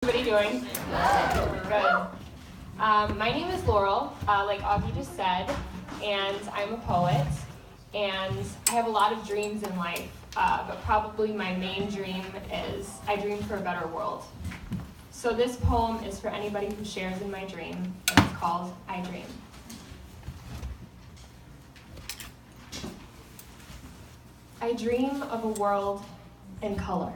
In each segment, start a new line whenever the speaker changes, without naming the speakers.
Everybody doing? Good. My name is Laurel, like Augie just said, and I'm a poet, and I have a lot of dreams in life, but probably my main dream is I dream for a better world. So this poem is for anybody who shares in my dream, and it's called I Dream. I dream of a world in color.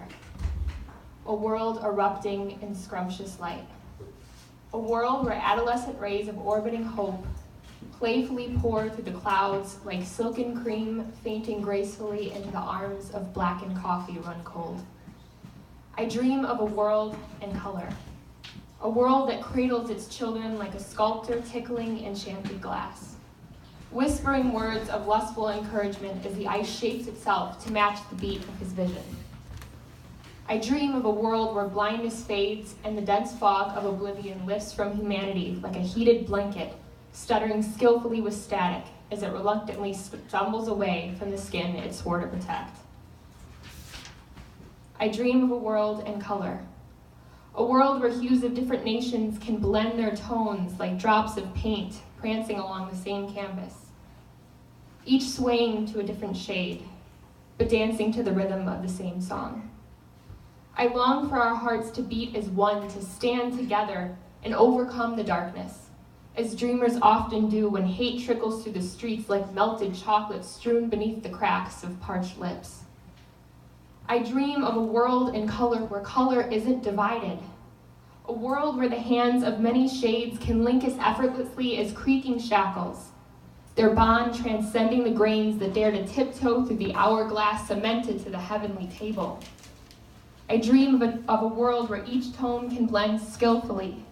A world erupting in scrumptious light. A world where adolescent rays of orbiting hope playfully pour through the clouds like silken cream fainting gracefully into the arms of blackened coffee run cold. I dream of a world in color. A world that cradles its children like a sculptor tickling enchanted glass. Whispering words of lustful encouragement as the ice shapes itself to match the beat of his vision. I dream of a world where blindness fades and the dense fog of oblivion lifts from humanity like a heated blanket, stuttering skillfully with static as it reluctantly stumbles away from the skin it swore to protect. I dream of a world in color. A world where hues of different nations can blend their tones like drops of paint prancing along the same canvas, each swaying to a different shade, but dancing to the rhythm of the same song. I long for our hearts to beat as one, to stand together and overcome the darkness, as dreamers often do when hate trickles through the streets like melted chocolate strewn beneath the cracks of parched lips. I dream of a world in color where color isn't divided, a world where the hands of many shades can link as effortlessly as creaking shackles, their bond transcending the grains that dare to tiptoe through the hourglass cemented to the heavenly table. I dream of a world where each tone can blend skillfully,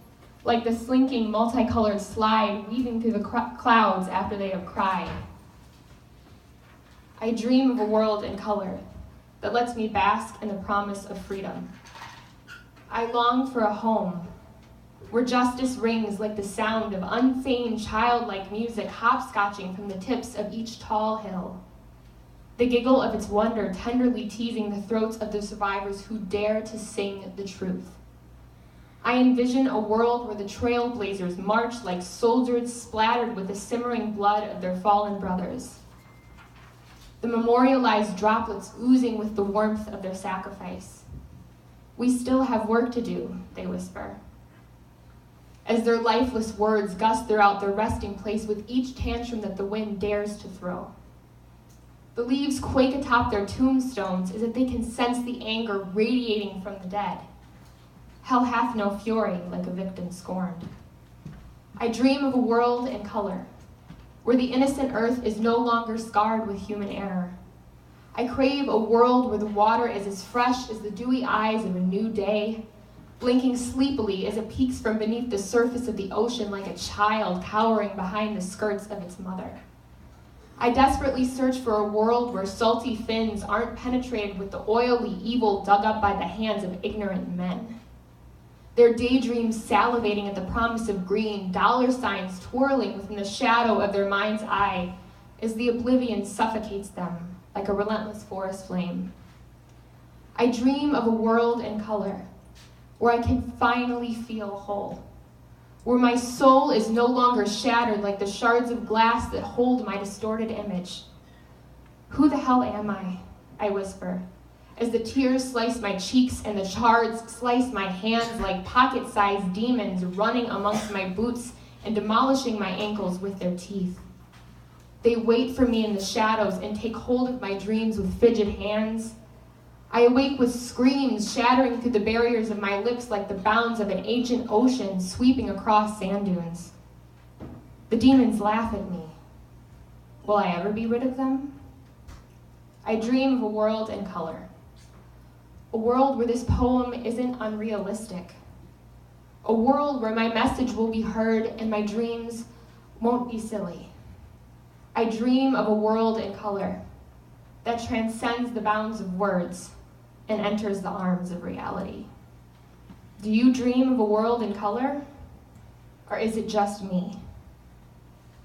like the slinking multicolored slide weaving through the clouds after they have cried. I dream of a world in color that lets me bask in the promise of freedom. I long for a home where justice rings like the sound of unfeigned childlike music hopscotching from the tips of each tall hill. The giggle of its wonder tenderly teasing the throats of the survivors who dare to sing the truth. I envision a world where the trailblazers march like soldiers splattered with the simmering blood of their fallen brothers. The memorialized droplets oozing with the warmth of their sacrifice. We still have work to do, they whisper, as their lifeless words gust throughout their resting place with each tantrum that the wind dares to throw. The leaves quake atop their tombstones as if they can sense the anger radiating from the dead. Hell hath no fury like a victim scorned. I dream of a world in color, where the innocent earth is no longer scarred with human error. I crave a world where the water is as fresh as the dewy eyes of a new day, blinking sleepily as it peeks from beneath the surface of the ocean like a child cowering behind the skirts of its mother. I desperately search for a world where salty fins aren't penetrated with the oily evil dug up by the hands of ignorant men. Their daydreams salivating at the promise of green, dollar signs twirling within the shadow of their mind's eye as the oblivion suffocates them like a relentless forest flame. I dream of a world in color where I can finally feel whole, where my soul is no longer shattered like the shards of glass that hold my distorted image. Who the hell am I whisper, as the tears slice my cheeks and the shards slice my hands like pocket-sized demons running amongst my boots and demolishing my ankles with their teeth. They wait for me in the shadows and take hold of my dreams with fidget hands. I awake with screams shattering through the barriers of my lips like the bounds of an ancient ocean sweeping across sand dunes. The demons laugh at me. Will I ever be rid of them? I dream of a world in color. A world where this poem isn't unrealistic. A world where my message will be heard and my dreams won't be silly. I dream of a world in color that transcends the bounds of words and enters the arms of reality. Do you dream of a world in color? Or is it just me?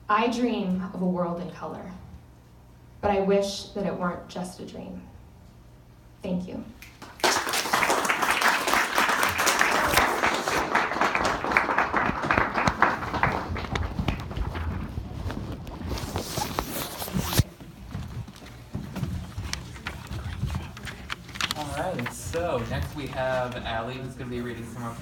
I dream of a world in color, but I wish that it weren't just a dream. Thank you.
right, so next we have Allie, who's going to be reading some more